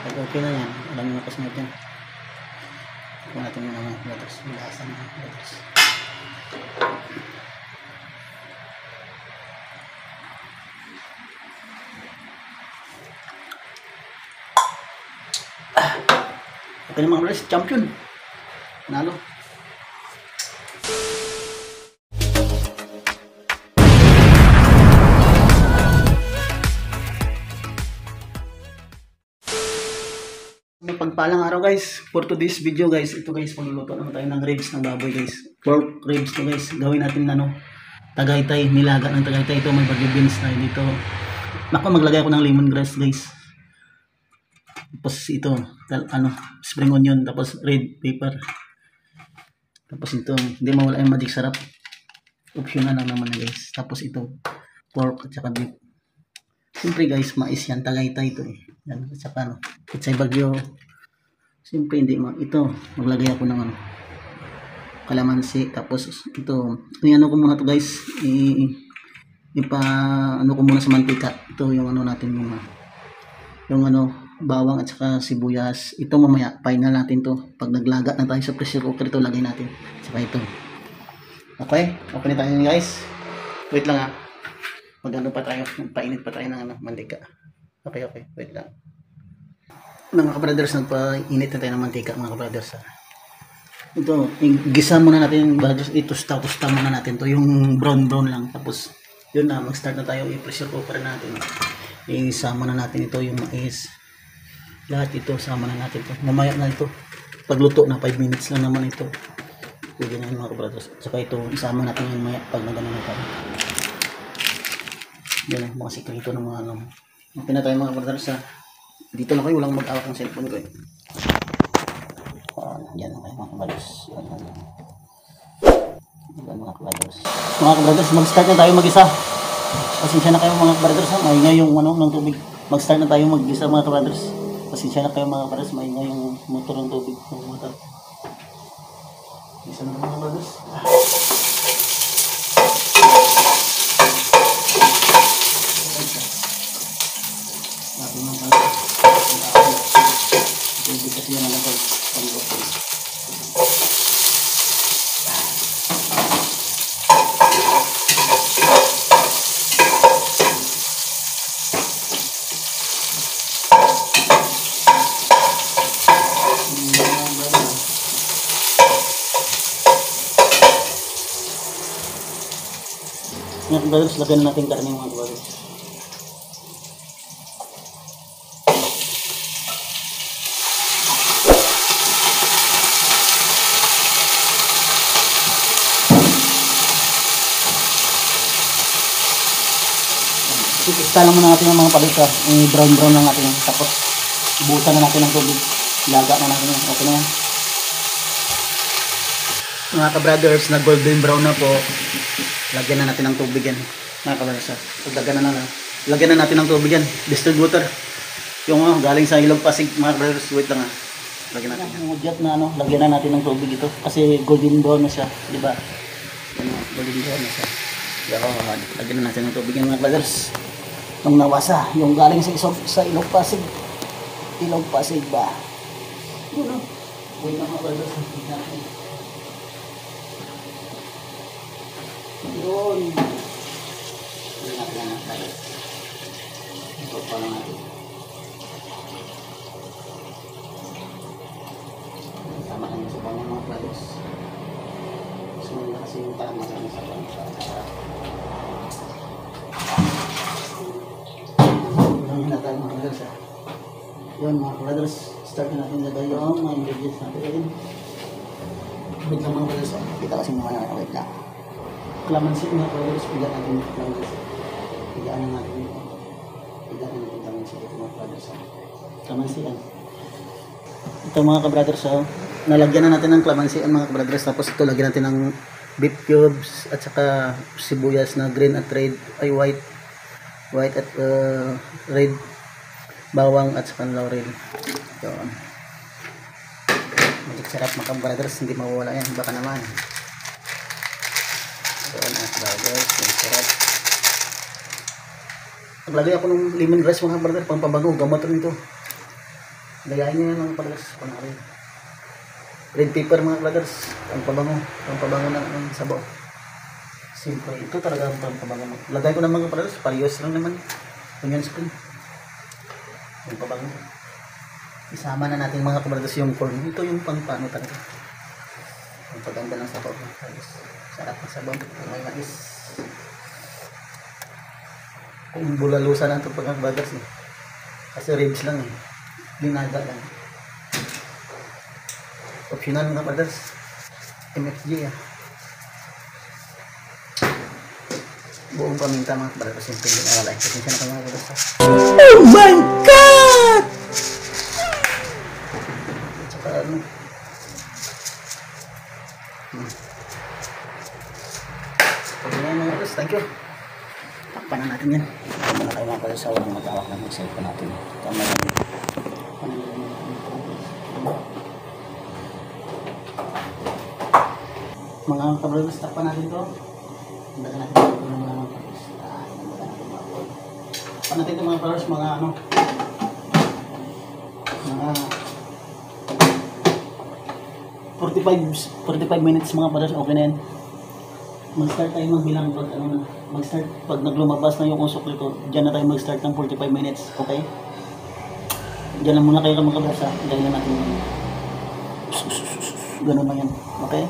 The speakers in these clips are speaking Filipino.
Pag okay na yan, alam nyo na kasunod yan. Kung natin muna mga brothers, malasan mga brothers. Okay na mga brothers, champion. Nalo. May pagpalang araw guys, for today's video guys, ito guys, pagluluto naman tayo ng ribs ng baboy guys. Pork ribs to guys, gawin natin Tagaytay, nilaga ng Tagaytay. Ito may bagyo beans tayo dito. Naku, maglagay ako ng lemongrass guys. Tapos ito, spring onion, tapos red pepper. Tapos ito, hindi mawala yung magic sarap. Optional lang naman guys. Tapos ito, pork at saka beef. Siyempre guys, mais yan, Tagaytay ito eh. Yan, at saka Pitsay Bagyo. Siyempre hindi ito, maglagay ako ng kalamansi. Tapos ito, ko muna to guys. Ko muna sa mantika. Ito yung natin yung bawang at saka sibuyas. Ito mamaya, final natin to. Pag naglaga na tayo sa pressure cooker, ito lagay natin. Saka ito. Okay, open na tayo guys. Wait lang ha. Painit pa tayo ng mantika. Okay, wait lang. Mga kabrothers, nagpainit na tayo ng mantika mga kabrothers. Ito, gisa muna natin brothers. Tusta muna natin to, yung brown lang. Tapos, yun na, mag-start na tayo. I-pressure cooker natin. Isama na natin ito, yung mais. Lahat ito, sama na natin ito. Mamaya na ito. Pagluto na, 5 minutes lang naman ito. Pwede na yun mga kabrothers. Saka ito, isama natin yung maya pag nagano na tayo. Yan ang mga sikrito ng mga Okay na tayo mga brothers ha. Dito na kayo, walang mag-awak ng cellphone ko eh. Yan na kayo mga brothers. Yan mga brothers. Mga brothers, mag-start na tayo mag-isa. Pasensya na kayo mga brothers ha. Maingay yung ng tubig. Mag-start na tayo mag-isa mga brothers. Pasensya na kayo mga brothers. Maingay yung motor ng tubig. Isa na mga brothers. Mga brothers, lagyan na natin karne mga brothers. Isa lang muna natin yung mga palita. Brown lang natin. Tapos, ibutan na natin ng tubig. Laga na natin. Okay na yan. Mga ka-brothers, na golden brown na po. Lagyan na natin ng tubig yan. Mga ka-brothers. Lagyan na natin ng tubig yan. Distilled water. Yung galing sa Ilog Pasig. Mga ka-brothers, wait lang ha. Lagyan natin yan. Lagyan na natin ng tubig ito. Kasi golden brown na siya. Diba? Golden brown na siya. Lagyan na natin ng tubig yan mga ka-brothers. Nung nawasa, yung galing sa Ilog Pasig. Ilog Pasig ba? Yun o. Wait na mga brothers. Yun. Yun natin mga brothers. Ito pa lang natin. Tama kami sa bawang mga brothers. Sunod na kasi yung tama sa bawang. Yun mga brothers, start na natin lagay yung mga ingredients natin. Wait lang mga brothers, kita kasi mga wait lang. Kalamansi mga brothers, pigaan natin kalamansi. Pigaan natin kalamansi dito mga brothers. Kalamansi yan. Ito mga kabrothers, nalagyan na natin ng kalamansi mga kabrothers. Tapos ito lagyan natin ng beef cubes at saka sibuyas na green at red, ay white at red, bawang at saka laurel. Yun. Magic sarap mga brothers, hindi mawawala yan, baka naman. Yun mga brothers, magic sarap. Naglagay ako ng lemongrass mga brothers, pampabango, gamot rin ito. Gayahin nyo yan mga brothers. Panari. Red pepper mga brothers. Ang pabango ng sabaw. Simple. Ito talaga ang pabango. Lagay ko ng mga brothers. Parehas lang naman. Onion spring. Ang pabango. Isama na natin mga brothers yung corn. Ito yung pang-pano talaga. Ang paganda ng sabaw. Sarap ng sabaw. May mais. Kung bulalusan ang ito pag brothers eh. Kasi ribs lang eh. Linaga lang. Optional mga brothers. MFG ah. Buong paminta mga brothers. Simple yung alay. Pasensya na kayo mga brothers. Oh my God! At saka ano. Okay na mga brothers. Thank you. Takpan na natin yan. Muna kayo mga brothers sa walang mag-awak ng mag-save natin. Tama na. Mga kabrothers, takpan natin ito. Handa natin ito ng mga kabrothers. Takpan natin ito mga kabrothers, mga ano, mga 45 minutes mga kabrothers, okay na yan. Mag-start tayo magbilang pag ano na, mag-start pag naglumabas na yung usok nito, diyan na tayo mag-start ng 45 minutes, okay? Diyan lang muna kayo mga kabrothers ha, dahil natin yung ganun lang yan, okay?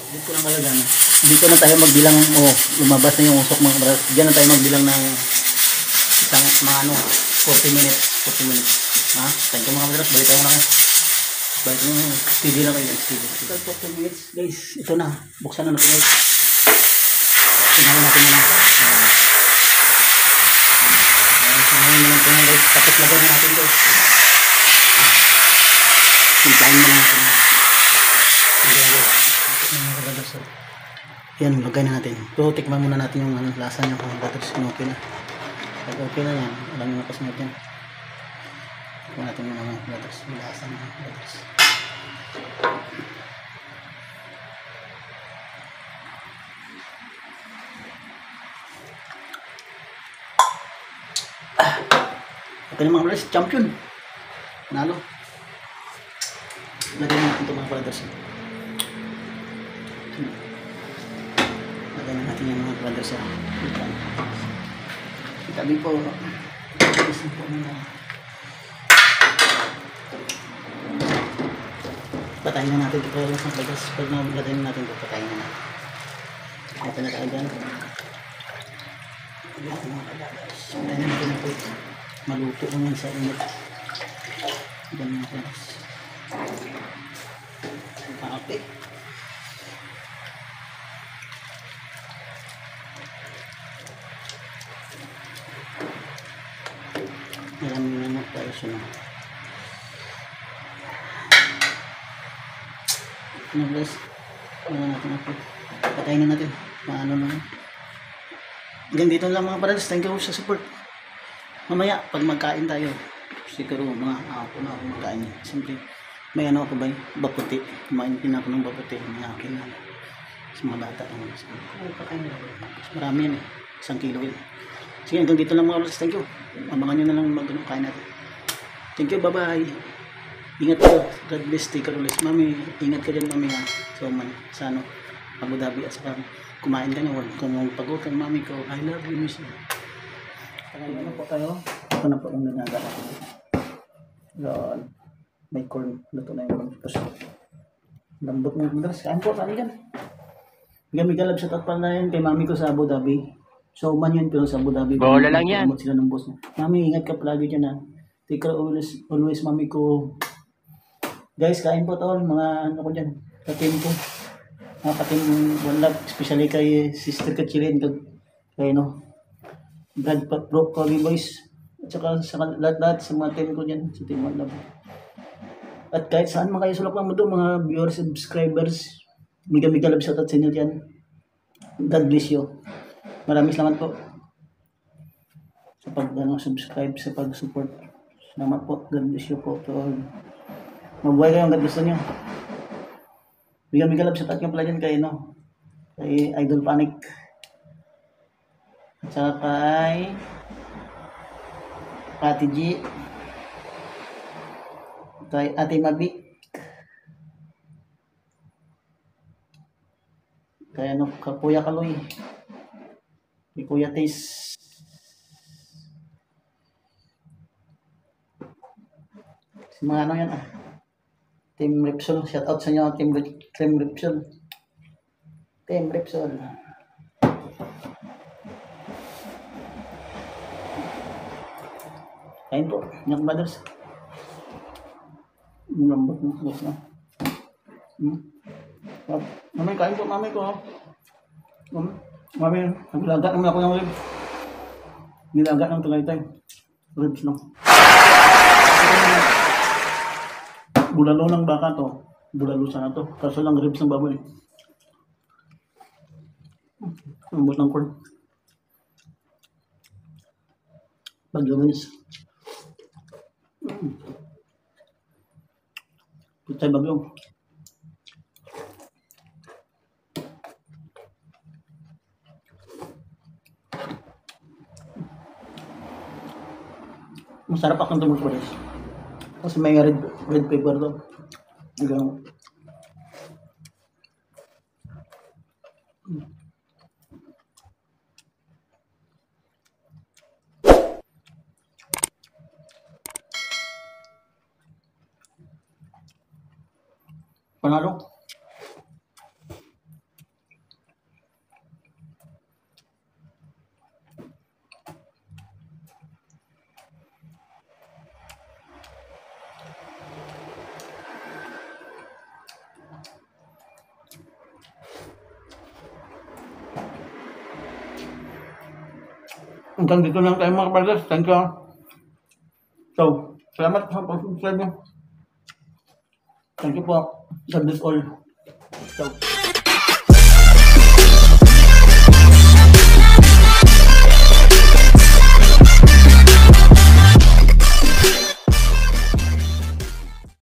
Dito lang kayo dyan. Dito na tayo magbilang, lumabas na yung usok mga kabrothers. Diyan na tayo magbilang ng isang mga ano, 40 minutes. Ha? Thank you mga kabrothers. Balik tayo muna kayo. Balik nyo, steady lang kayo. Steady. 40 minutes guys. Ito na. Buksan na natin guys. Sinahin natin muna. Sinahin muna natin guys. Tapos lagay na natin guys. Simplahin muna natin. Yan, lagay na natin. So, tikman muna natin yung lasa niya kung brothers. Okay na. Pag okay na yan, alam nyo na kasunod yan. Tikman natin yung mga brothers. Yung lasa niya brothers. Okay na mga brothers. Champion. Nalo. Lagay na natin ito mga brothers. Lagyan natin yung mga brothers sa tabi po. Patayin na natin ito mga brothers. Pag nalagay na natin ito, patayin na natin. Ito na tayo dyan. Patayin na natin ito. Maluto lang yan sa init. Ganyan mga brothers. Okay. Alam mo na tayo sunod. Ano guys? Ano natin ako? Patayin na natin. Paano na? Hanggang dito lang mga brothers. Thank you sa support. Mamaya, pag magkain tayo, siguro mga ako na ako magkain. Simple. May ano ako ba? Baputi. Kumain din ako ng baputi. May akin na. Sa mga bata. Marami yan eh. 1 kilo yun. Sige, hanggang dito lang mga brothers. Thank you. Abangan nyo na lang magkain natin. Thank you. Bye-bye. Ingat kayo. God bless. Take care ulit. Mami, ingat ka dyan mami ha. So man, sa ano, Abu Dhabi at saka kumain ka nyo. Kung pagod kang mami ko, I love you miss you. Ano po tayo? Ito na po yung nanaga ako. Yan. May corn. Luto na yung puso. Lambot mo yung brothers. Kain po. Kain dyan. Gamigalab sa tatpal na yun kay mami ko sa Abu Dhabi. So man yun pero sa Abu Dhabi. Bola lang yan. Sila ng boss. Mami, ingat ka palagi dyan ha. Take care always mami ko. Guys, kain po tol. Mga ano ko dyan. Katim ko. Mga katim One Love. Especially kay Sister Kachilin. Kay no. Brad Bro Kobe Boys. At saka sa lahat sa mga team ko dyan. Sa Team One Love. At kahit saan mga kayo sulok ng mundo. Mga viewers and subscribers. Mega love shoutout sa inyo dyan. God bless you. Maraming salamat po sa pag-subscribe, sa pag-support. Salamat po. God bless you po. Mabuhay kayo. God bless nyo. Mega love shoutout nga pala dyan kay, no? Kay Idol Panic. At saka kay Pati G. Kay Ate Mabi. Kay ano, Kuya Kaloy. Kay Kuya Tis. Si mga ano yan Team Repsol. Shout out sa inyo, Team Repsol. Team Repsol. Kain po, Nyak Brothers. Lambot mo, boss na. Mami, kain po, mami ko. Mami, naglaga naman ako ng ribs. Nilaga ng Tagaytay. Ribs no. Bulalo ng baka to. Bulalo sana to. Kaso lang ribs ng baboy. Lambot ng corn. Bagyo-wins. Putay bagyo. Masarap akong tumulong ko rin. Kasi may red pepper to. Hanggang panalo. Hanggang dito lang tayo mga brothers. Thank you. So, salamat sa pag-subscribe nyo. Thank you po. God bless all. So,